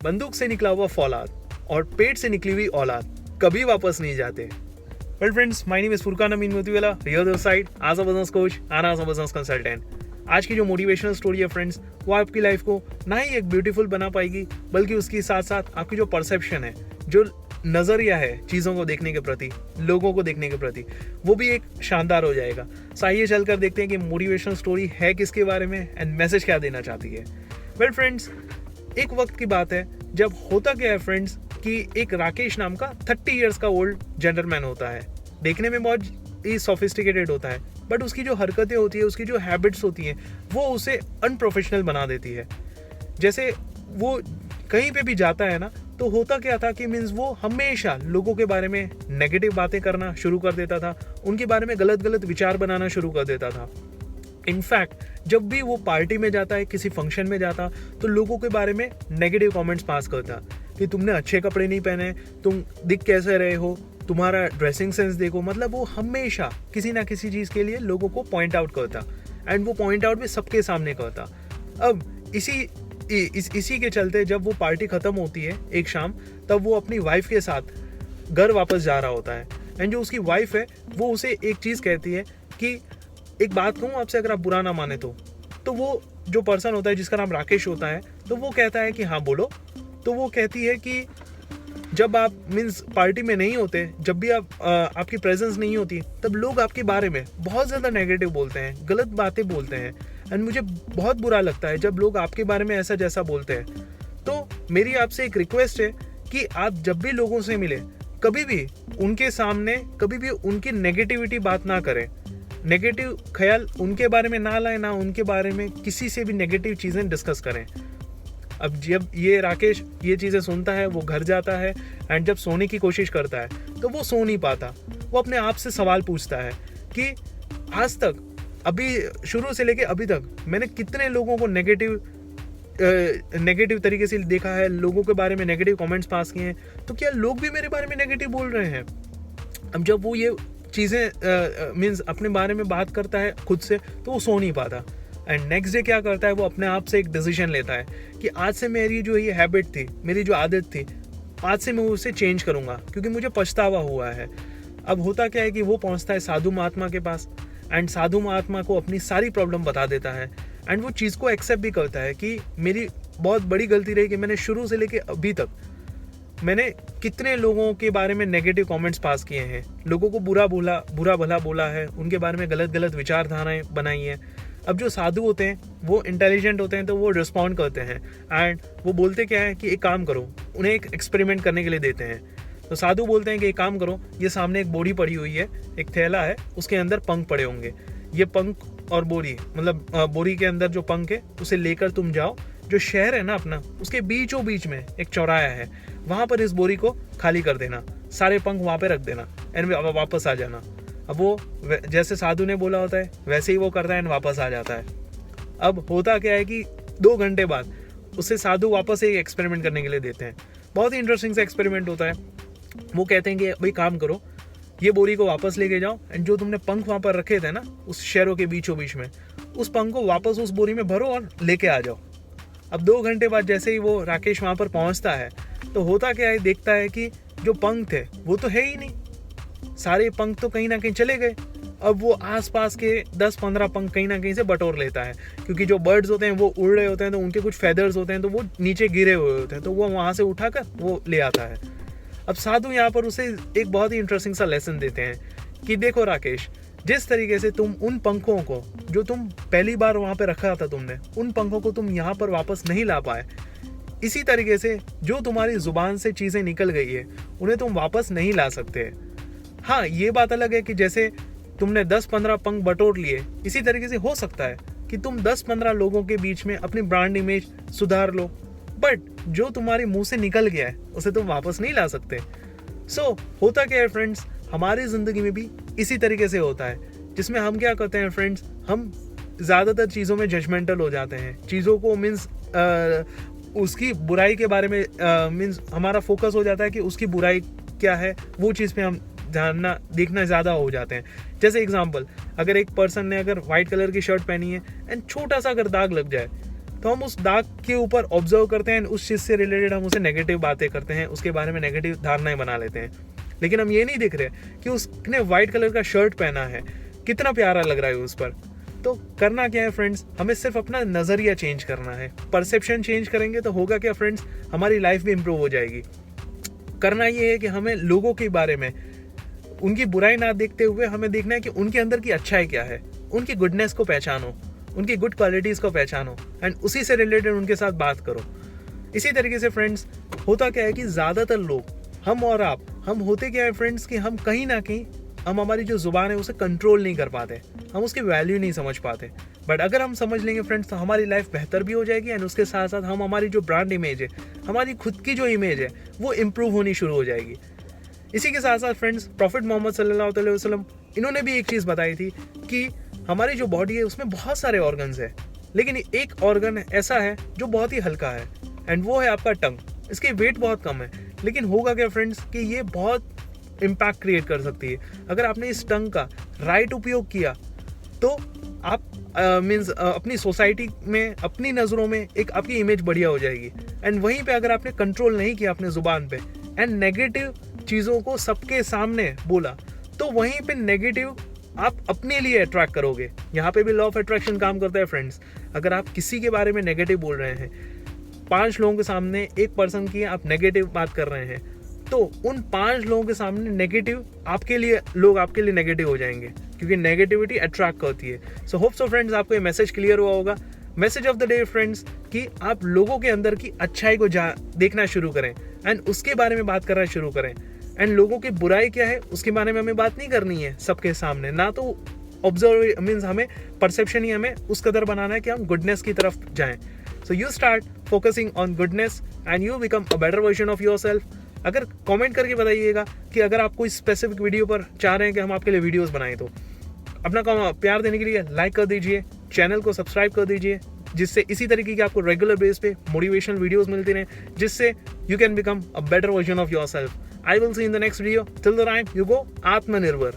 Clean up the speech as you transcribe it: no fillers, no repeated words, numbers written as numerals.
बंदूक से निकला हुआ फौलाद और पेट से निकली हुई औलाद कभी वापस नहीं जाते। Well friends, my name is Furqan Amin Motiwala, here the side as a business coach and as a business consultant. आज की जो मोटिवेशनल स्टोरी है फ्रेंड्स, वो आपकी लाइफ को ना ही एक ब्यूटीफुल बना पाएगी, बल्कि उसके साथ साथ आपकी जो परसेप्शन है, जो नज़रिया है चीज़ों को देखने के प्रति, लोगों को देखने के प्रति, वो भी एक शानदार हो जाएगा। सो आइए चलकर देखते हैं कि मोटिवेशनल स्टोरी है किसके बारे में एंड मैसेज क्या देना चाहती है। वेल फ्रेंड्स, एक वक्त की बात है जब होता क्या है फ्रेंड्स कि एक राकेश नाम का 30 इयर्स का ओल्ड जेंटलमैन होता है। देखने में बहुत ही सोफिस्टिकेटेड होता है, बट उसकी जो हरकतें होती है, उसकी जो हैबिट्स होती हैं, वो उसे अनप्रोफेशनल बना देती है। जैसे वो कहीं पे भी जाता है ना, तो होता क्या था कि मीन्स वो हमेशा लोगों के बारे में नेगेटिव बातें करना शुरू कर देता था, उनके बारे में गलत गलत विचार बनाना शुरू कर देता था। इनफैक्ट जब भी वो पार्टी में जाता है, किसी फंक्शन में जाता, तो लोगों के बारे में नेगेटिव कमेंट्स पास करता कि तुमने अच्छे कपड़े नहीं पहने, तुम दिख कैसे रहे हो, तुम्हारा ड्रेसिंग सेंस देखो। मतलब वो हमेशा किसी ना किसी चीज़ के लिए लोगों को पॉइंट आउट करता, एंड वो पॉइंट आउट भी सबके सामने करता। अब इसी के चलते जब वो पार्टी ख़त्म होती है एक शाम, तब वो अपनी वाइफ के साथ घर वापस जा रहा होता है, एंड जो उसकी वाइफ है वो उसे एक चीज़ कहती है कि एक बात कहूँ आपसे, अगर आप बुरा ना माने तो वो जो पर्सन होता है जिसका नाम राकेश होता है, तो वो कहता है कि हाँ बोलो। तो वो कहती है कि जब आप मीन्स पार्टी में नहीं होते, जब भी आपकी प्रेजेंस नहीं होती, तब लोग आपके बारे में बहुत ज़्यादा नेगेटिव बोलते हैं, गलत बातें बोलते हैं, एंड मुझे बहुत बुरा लगता है जब लोग आपके बारे में ऐसा जैसा बोलते हैं। तो मेरी आपसे एक रिक्वेस्ट है कि आप जब भी लोगों से मिले, कभी भी उनके सामने कभी भी उनकी नेगेटिविटी बात ना करें, नेगेटिव ख्याल उनके बारे में ना लाएं, ना उनके बारे में किसी से भी नेगेटिव चीज़ें डिस्कस करें। अब जब ये राकेश ये चीज़ें सुनता है, वो घर जाता है, एंड जब सोने की कोशिश करता है तो वो सो नहीं पाता। वो अपने आप से सवाल पूछता है कि आज तक, अभी शुरू से लेके अभी तक मैंने कितने लोगों को नेगेटिव तरीके से देखा है, लोगों के बारे में नेगेटिव कमेंट्स पास किए हैं, तो क्या लोग भी मेरे बारे में नेगेटिव बोल रहे हैं? अब जब वो ये चीज़ें मीन्स अपने बारे में बात करता है खुद से, तो वो सो नहीं पाता। एंड नेक्स्ट डे क्या करता है, वो अपने आप से एक डिसीजन लेता है कि आज से मेरी जो ये हैबिट थी, मेरी जो आदत थी, आज से मैं उसे चेंज करूँगा, क्योंकि मुझे पछतावा हुआ है। अब होता क्या है कि वो पहुँचता है साधु महात्मा के पास, एंड साधु महात्मा को अपनी सारी प्रॉब्लम बता देता है, एंड वो चीज़ को एक्सेप्ट भी करता है कि मेरी बहुत बड़ी गलती रही कि मैंने शुरू से लेके अभी तक मैंने कितने लोगों के बारे में नेगेटिव कमेंट्स पास किए हैं, लोगों को बुरा भला बोला है, उनके बारे में गलत गलत विचारधाराएं बनाई हैं। अब जो साधु होते हैं वो इंटेलिजेंट होते हैं, तो वो रिस्पॉन्ड करते हैं, एंड वो बोलते क्या है कि एक काम करो, उन्हें एक एक्सपेरिमेंट करने के लिए देते हैं। तो साधु बोलते हैं कि एक काम करो, ये सामने एक बोरी पड़ी हुई है, एक थैला है, उसके अंदर पंख पड़े होंगे, ये पंख और बोरी, मतलब बोरी के अंदर जो पंख है उसे लेकर तुम जाओ, जो शहर है ना अपना, उसके बीचों बीच में एक चौराहा है, वहाँ पर इस बोरी को खाली कर देना, सारे पंख वहाँ पे रख देना, एंड वापस आ जाना। अब वो जैसे साधु ने बोला होता है वैसे ही वो करता है एंड वापस आ जाता है। अब होता क्या है कि 2 घंटे बाद उसे साधु वापस एक एक्सपेरिमेंट करने के लिए देते हैं। बहुत ही इंटरेस्टिंग सा एक्सपेरिमेंट होता है। वो कहते हैं कि भाई काम करो, ये बोरी को वापस लेके जाओ, एंड जो तुमने पंख वहाँ पर रखे थे ना उस शहरों के बीचों बीच में, उस पंख को वापस उस बोरी में भरो और लेके आ जाओ। अब 2 घंटे बाद जैसे ही वो राकेश वहाँ पर पहुँचता है, तो होता क्या है, देखता है कि जो पंख थे वो तो है ही नहीं, सारे पंख तो कहीं ना कहीं चले गए। अब वो आसपास के 10-15 पंख कहीं ना कहीं से बटोर लेता है, क्योंकि जो बर्ड्स होते हैं वो उड़ रहे होते हैं, तो उनके कुछ फेदर्स होते हैं, तो वो नीचे गिरे हुए होते हैं, तो वो वहाँ से उठाकर वो ले आता है। अब साधु यहाँ पर उसे एक बहुत ही इंटरेस्टिंग सा लेसन देते हैं कि देखो राकेश, जिस तरीके से तुम उन पंखों को, जो तुम पहली बार वहाँ पे रखा था तुमने, उन पंखों को तुम यहाँ पर वापस नहीं ला पाए, इसी तरीके से जो तुम्हारी जुबान से चीज़ें निकल गई है उन्हें तुम वापस नहीं ला सकते। हाँ, ये बात अलग है कि जैसे तुमने 10-15 पंख बटोर लिए, इसी तरीके से हो सकता है कि तुम 10-15 लोगों के बीच में अपनी ब्रांड इमेज सुधार लो, बट जो तुम्हारे मुंह से निकल गया है उसे तुम वापस नहीं ला सकते। सो होता क्या है फ्रेंड्स, हमारी ज़िंदगी में भी इसी तरीके से होता है, जिसमें हम क्या करते हैं फ्रेंड्स, हम ज़्यादातर चीज़ों में जजमेंटल हो जाते हैं, चीज़ों को मीन्स उसकी बुराई के बारे में मीन्स हमारा फोकस हो जाता है कि उसकी बुराई क्या है, वो चीज़ पे हम जानना देखना ज़्यादा हो जाते हैं। जैसे एग्जांपल, अगर एक पर्सन ने अगर वाइट कलर की शर्ट पहनी है एंड छोटा सा अगर दाग लग जाए, तो हम उस दाग के ऊपर ऑब्जर्व करते हैं, उस चीज़ से रिलेटेड हम उसे नेगेटिव बातें करते हैं, उसके बारे में नेगेटिव धारणाएं बना लेते हैं। लेकिन हम ये नहीं देख रहे कि उसने वाइट कलर का शर्ट पहना है, कितना प्यारा लग रहा है उस पर। तो करना क्या है फ्रेंड्स, हमें सिर्फ अपना नज़रिया चेंज करना है, परसेप्शन चेंज करेंगे तो होगा क्या फ्रेंड्स, हमारी लाइफ भी इम्प्रूव हो जाएगी। करना ये है कि हमें लोगों के बारे में उनकी बुराई ना देखते हुए हमें देखना है कि उनके अंदर की अच्छाई क्या है, उनकी गुडनेस को पहचानो, उनकी गुड क्वालिटीज़ को पहचानो एंड उसी से रिलेटेड उनके साथ बात करो। इसी तरीके से फ्रेंड्स होता क्या है कि ज़्यादातर लोग, हम और आप, हम होते क्या है फ्रेंड्स कि हम कहीं ना कहीं हम हमारी जो ज़ुबान है उसे कंट्रोल नहीं कर पाते, हम उसकी वैल्यू नहीं समझ पाते। बट अगर हम समझ लेंगे फ्रेंड्स तो हमारी लाइफ बेहतर भी हो जाएगी एंड उसके साथ साथ हम हमारी जो ब्रांड इमेज है, हमारी खुद की जो इमेज है वो इम्प्रूव होनी शुरू हो जाएगी। इसी के साथ साथ फ्रेंड्स प्रॉफिट मोहम्मद सल्लल्लाहु अलैहि वसल्लम इन्होंने भी एक चीज़ बताई थी कि हमारी जो बॉडी है उसमें बहुत सारे ऑर्गन्स है, लेकिन एक ऑर्गन ऐसा है जो बहुत ही हल्का है एंड वो है आपका टंग। इसकी वेट बहुत कम है, लेकिन होगा क्या फ्रेंड्स कि ये बहुत इम्पैक्ट क्रिएट कर सकती है। अगर आपने इस टंग का राइट उपयोग किया तो आप अपनी सोसाइटी में, अपनी नज़रों में एक आपकी इमेज बढ़िया हो जाएगी। एंड वहीं पे अगर आपने कंट्रोल नहीं किया अपने ज़ुबान पे एंड नेगेटिव चीज़ों को सबके सामने बोला, तो वहीं पे नेगेटिव आप अपने लिए अट्रैक्ट करोगे। यहाँ पे भी लॉ ऑफ अट्रैक्शन काम करता है फ्रेंड्स। अगर आप किसी के बारे में नेगेटिव बोल रहे हैं, 5 लोगों के सामने एक पर्सन की आप नेगेटिव बात कर रहे हैं, तो उन 5 लोगों के सामने नेगेटिव आपके लिए, लोग आपके लिए नेगेटिव हो जाएंगे, क्योंकि नेगेटिविटी अट्रैक्ट करती है। सो होप सो फ्रेंड्स आपको ये मैसेज क्लियर हुआ होगा। Message of the day friends कि आप लोगों के अंदर की अच्छाई को देखना शुरू करें एंड उसके बारे में बात करना शुरू करें। एंड लोगों की बुराई क्या है उसके बारे में हमें बात नहीं करनी है सबके सामने, ना तो ऑब्जर्व मीन्स हमें परसेप्शन ही हमें उस कदर बनाना है कि हम गुडनेस की तरफ जाएं। So you start focusing on goodness and you become a better version of your self. अगर कमेंट करके बताइएगा कि अगर आप कोई स्पेसिफिक वीडियो पर चाह रहे हैं कि हम आपके लिए वीडियोस बनाएं, तो अपना प्यार देने के लिए लाइक कर दीजिए, चैनल को सब्सक्राइब कर दीजिए, जिससे इसी तरीके की आपको रेगुलर बेस पे मोटिवेशनल वीडियोस मिलती रहें, जिससे you can become a better version of your self. I will see you in the next video. Till the time, you go Atmanirbhar.